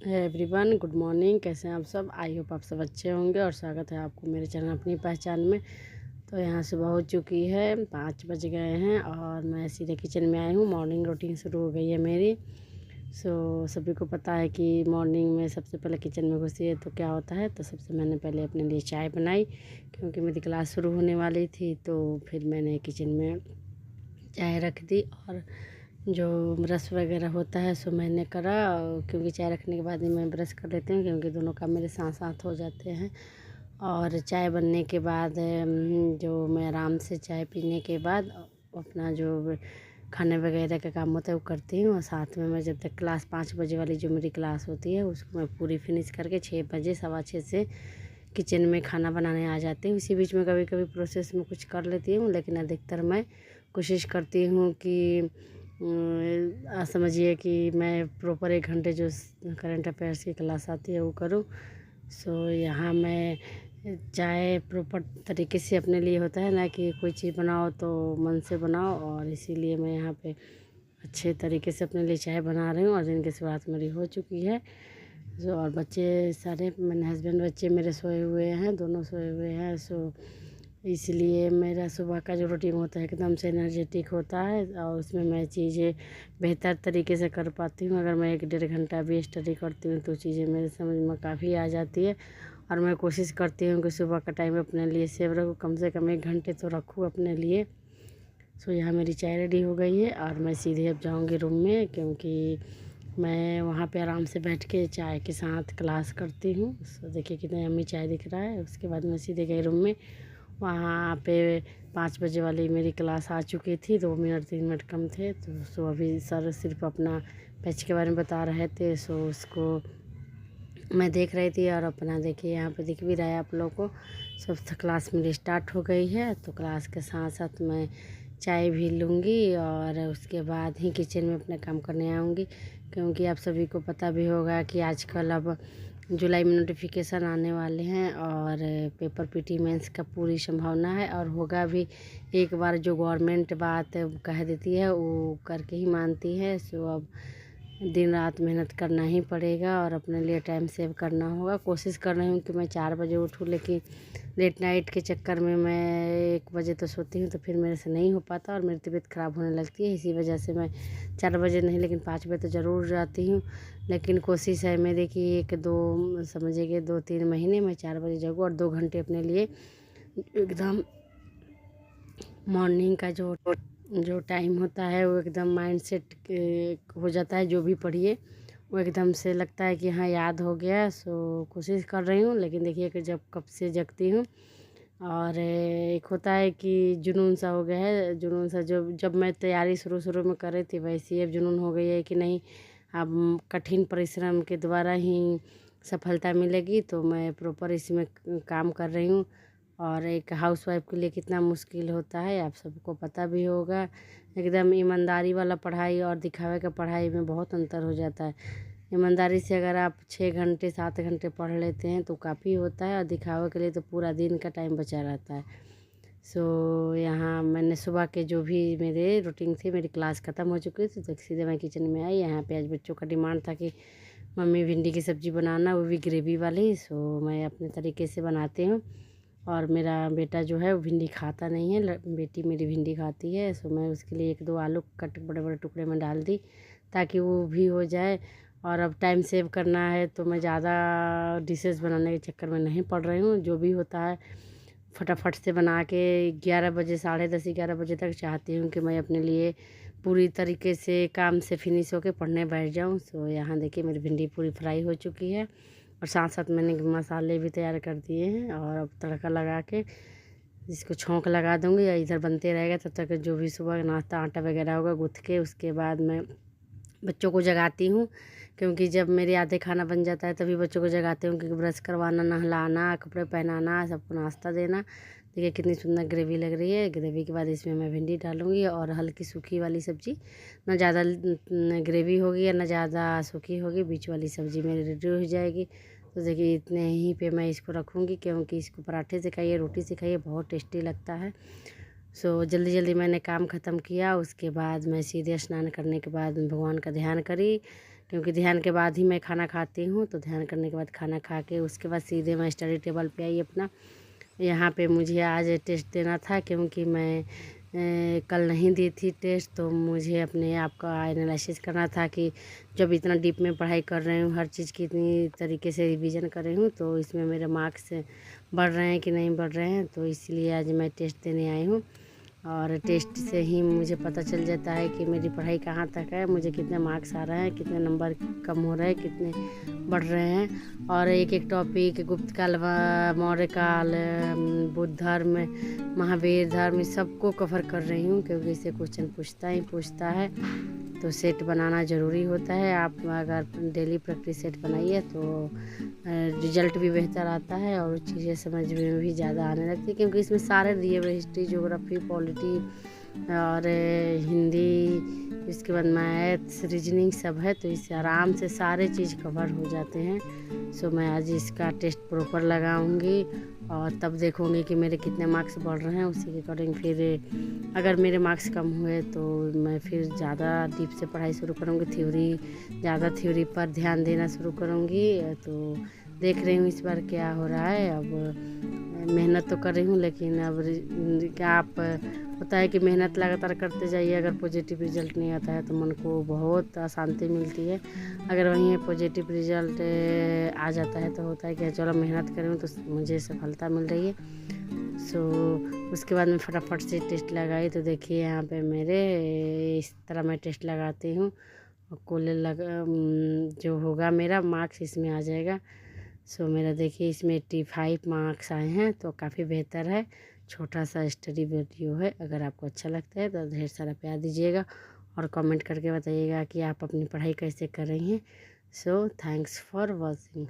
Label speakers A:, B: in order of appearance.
A: Everyone, good morning. कैसे हैं आप सब? आई होप आप सब अच्छे होंगे और स्वागत है आपको मेरे चैनल अपनी पहचान में। तो यहाँ सुबह हो चुकी है, 5 बज गए हैं और मैं सीधे किचन में आई हूँ। मॉर्निंग रूटीन शुरू हो गई है मेरी। सभी को पता है कि मॉर्निंग में सबसे पहले किचन में घुसी है तो क्या होता है। तो सबसे मैंने पहले अपने लिए चाय बनाई क्योंकि मेरी क्लास शुरू होने वाली थी। तो फिर मैंने किचन में चाय रख दी और जो ब्रश वगैरह होता है सो मैंने करा, क्योंकि चाय रखने के बाद ही मैं ब्रश कर लेती हूँ क्योंकि दोनों काम मेरे साथ साथ हो जाते हैं। और चाय बनने के बाद जो मैं आराम से चाय पीने के बाद अपना जो खाने वगैरह का काम होता है वो करती हूँ। और साथ में मैं जब तक क्लास 5 बजे वाली जो मेरी क्लास होती है उसको मैं पूरी फिनिश करके 6 बजे 6:15 से किचन में खाना बनाने आ जाती हूँ। इसी बीच में कभी कभी प्रोसेस में कुछ कर लेती हूँ, लेकिन अधिकतर मैं कोशिश करती हूँ कि समझिए कि मैं प्रॉपर 1 घंटे जो करंट अफेयर्स की क्लास आती है वो करूँ। यहाँ मैं चाय प्रॉपर तरीके से अपने लिए होता है ना कि कोई चीज़ बनाओ तो मन से बनाओ, और इसीलिए मैं यहाँ पे अच्छे तरीके से अपने लिए चाय बना रही हूँ। और दिन की शुरुआत मेरी हो चुकी है। और बच्चे सारे, मैंने हस्बैंड बच्चे मेरे सोए हुए हैं, दोनों सोए हुए हैं। इसलिए मेरा सुबह का जो रूटीन होता है एकदम से एनर्जेटिक होता है और उसमें मैं चीज़ें बेहतर तरीके से कर पाती हूँ। अगर मैं 1-1.5 घंटा भी स्टडी करती हूँ तो चीज़ें मेरे समझ में काफ़ी आ जाती है। और मैं कोशिश करती हूँ कि सुबह का टाइम अपने लिए सेव रखूँ, कम से कम 1 घंटे तो रखूँ अपने लिए। यहाँ मेरी चाय रेडी हो गई है और मैं सीधे अब जाऊँगी रूम में, क्योंकि मैं वहाँ पे आराम से बैठ के चाय के साथ क्लास करती हूँ। देखिए कितने यम्मी चाय दिख रहा है। उसके बाद मैं सीधे गई रूम में। वहाँ पे 5 बजे वाली मेरी क्लास आ चुकी थी, 2 मिनट 3 मिनट कम थे। तो अभी सर सिर्फ अपना बैच के बारे में बता रहे थे, उसको मैं देख रही थी। और अपना देखिए यहाँ पे दिख भी रहा है आप लोगों को। सब क्लास मेरी स्टार्ट हो गई है, तो क्लास के साथ साथ मैं चाय भी लूँगी और उसके बाद ही किचन में अपना काम करने आऊँगी। क्योंकि आप सभी को पता भी होगा कि आजकल अब जुलाई में नोटिफिकेशन आने वाले हैं और पेपर पीटी मेंस का पूरी संभावना है और होगा भी। एक बार जो गवर्नमेंट बात कह देती है वो करके ही मानती है। अब दिन रात मेहनत करना ही पड़ेगा और अपने लिए टाइम सेव करना होगा। कोशिश कर रही हूँ कि मैं 4 बजे उठूँ, लेकिन लेट नाइट के चक्कर में मैं 1 बजे तो सोती हूँ, तो फिर मेरे से नहीं हो पाता और मेरी तबीयत ख़राब होने लगती है। इसी वजह से मैं 4 बजे नहीं लेकिन 5 बजे तो ज़रूर जाती हूँ। लेकिन कोशिश है मेरी कि 1-2 समझिए कि 2-3 महीने में 4 बजे जागूँ और 2 घंटे अपने लिए एकदम मॉर्निंग का जो टाइम होता है वो एकदम माइंड सेट हो जाता है। जो भी पढ़िए वो एकदम से लगता है कि हाँ याद हो गया। कोशिश कर रही हूँ, लेकिन देखिए कि जब कब से जगती हूँ। और एक होता है कि जुनून सा हो गया है, जुनून सा जो जब मैं तैयारी शुरू शुरू में कर रही थी वैसे ही अब जुनून हो गई है कि नहीं, अब कठिन परिश्रम के द्वारा ही सफलता मिलेगी। तो मैं प्रॉपर इसमें काम कर रही हूँ। और एक हाउसवाइफ के लिए कितना मुश्किल होता है आप सबको पता भी होगा। एकदम ईमानदारी वाला पढ़ाई और दिखावे का पढ़ाई में बहुत अंतर हो जाता है। ईमानदारी से अगर आप 6 घंटे 7 घंटे पढ़ लेते हैं तो काफ़ी होता है, और दिखावे के लिए तो पूरा दिन का टाइम बचा रहता है। यहाँ मैंने सुबह के जो भी मेरे रूटीन थी, मेरी क्लास ख़त्म हो चुकी थी, तो सीधे मैं किचन में आई। यहाँ पे आज बच्चों का डिमांड था कि मम्मी भिंडी की सब्ज़ी बनाना, वो भी ग्रेवी वाली। मैं अपने तरीके से बनाती हूँ। और मेरा बेटा जो है वो भिंडी खाता नहीं है, बेटी मेरी भिंडी खाती है। मैं उसके लिए 1-2 आलू कट बड़े बड़े टुकड़े में डाल दी ताकि वो भी हो जाए। और अब टाइम सेव करना है तो मैं ज़्यादा डिशेस बनाने के चक्कर में नहीं पड़ रही हूँ। जो भी होता है फटाफट से बना के 11 बजे 10:30 11 बजे तक चाहती हूँ कि मैं अपने लिए पूरी तरीके से काम से फिनिश होकर पढ़ने बैठ जाऊँ। यहाँ देखिए मेरी भिंडी पूरी फ्राई हो चुकी है और साथ साथ मैंने मसाले भी तैयार कर दिए हैं। और अब तड़का लगा के इसको छौंक लगा दूँगी या इधर बनते रहेगा तब तक जो भी सुबह नाश्ता आटा वगैरह होगा गूँथ के उसके बाद मैं बच्चों को जगाती हूँ। क्योंकि जब मेरे आधे खाना बन जाता है तभी बच्चों को जगाती हूँ, क्योंकि ब्रश करवाना, नहलाना, कपड़े पहनाना, सबको नाश्ता देना। देखिए कितनी सुंदर ग्रेवी लग रही है। ग्रेवी के बाद इसमें मैं भिंडी डालूँगी और हल्की सूखी वाली सब्ज़ी, ना ज़्यादा ग्रेवी होगी या ना ज़्यादा सूखी होगी, बीच वाली सब्ज़ी मेरी रेडी हो जाएगी। तो देखिए इतने ही पे मैं इसको रखूँगी, क्योंकि इसको पराठे से खाइए, रोटी से खाइए, बहुत टेस्टी लगता है। जल्दी जल्दी मैंने काम ख़त्म किया। उसके बाद मैं सीधे स्नान करने के बाद भगवान का ध्यान करी, क्योंकि ध्यान के बाद ही मैं खाना खाती हूँ। तो ध्यान करने के बाद खाना खा के उसके बाद सीधे मैं स्टडी टेबल पे आई अपना। यहाँ पे मुझे आज टेस्ट देना था, क्योंकि मैं कल नहीं दी थी टेस्ट, तो मुझे अपने आप का एनालिसिस करना था कि जब इतना डीप में पढ़ाई कर रही हूँ, हर चीज़ की इतनी तरीके से रिवीजन कर रही हूँ, तो इसमें मेरे मार्क्स बढ़ रहे हैं कि नहीं बढ़ रहे हैं। तो इसलिए आज मैं टेस्ट देने आई हूँ, और टेस्ट से ही मुझे पता चल जाता है कि मेरी पढ़ाई कहाँ तक है, मुझे कितने मार्क्स आ रहे हैं, कितने नंबर कम हो रहे हैं, कितने बढ़ रहे हैं। और एक एक टॉपिक गुप्त काल, मौर्य काल, बुद्ध धर्म, महावीर धर्म, सबको कवर कर रही हूँ, क्योंकि इससे क्वेश्चन पूछता है। तो सेट बनाना ज़रूरी होता है। आप अगर डेली प्रैक्टिस सेट बनाइए तो रिजल्ट भी बेहतर आता है, और चीज़ें समझ में भी ज़्यादा आने लगती है, क्योंकि इसमें सारे दिए हुए हिस्ट्री, ज्योग्राफी, पॉलिटी और हिंदी, इसके बाद मैथ्स, रीजनिंग सब है। तो इससे आराम से सारे चीज़ कवर हो जाते हैं। सो मैं आज इसका टेस्ट प्रॉपर लगाऊंगी, और तब देखूंगी कि मेरे कितने मार्क्स बढ़ रहे हैं। उसी के अकॉर्डिंग फिर अगर मेरे मार्क्स कम हुए तो मैं फिर ज़्यादा डीप से पढ़ाई शुरू करूंगी, ज़्यादा थ्योरी पर ध्यान देना शुरू करूंगी। तो देख रही हूँ इस बार क्या हो रहा है। अब मेहनत तो कर रही हूँ, लेकिन अब क्या आप होता है कि मेहनत लगातार करते जाइए, अगर पॉजिटिव रिजल्ट नहीं आता है तो मन को बहुत अशांति मिलती है। अगर वहीं पॉजिटिव रिजल्ट आ जाता है तो होता है कि चलो मेहनत कर रही हूँ तो मुझे सफलता मिल रही है। सो उसके बाद मैं फटाफट से टेस्ट लगाई। तो देखिए यहाँ पे मेरे इस तरह मैं टेस्ट लगाती हूँ, और जो होगा मेरा मार्क्स इसमें आ जाएगा। सो मेरा देखिए इसमें 85 मार्क्स आए हैं, तो काफ़ी बेहतर है। छोटा सा स्टडी वीडियो है, अगर आपको अच्छा लगता है तो ढेर सारा प्यार दीजिएगा, और कमेंट करके बताइएगा कि आप अपनी पढ़ाई कैसे कर रही हैं। So thanks for watching.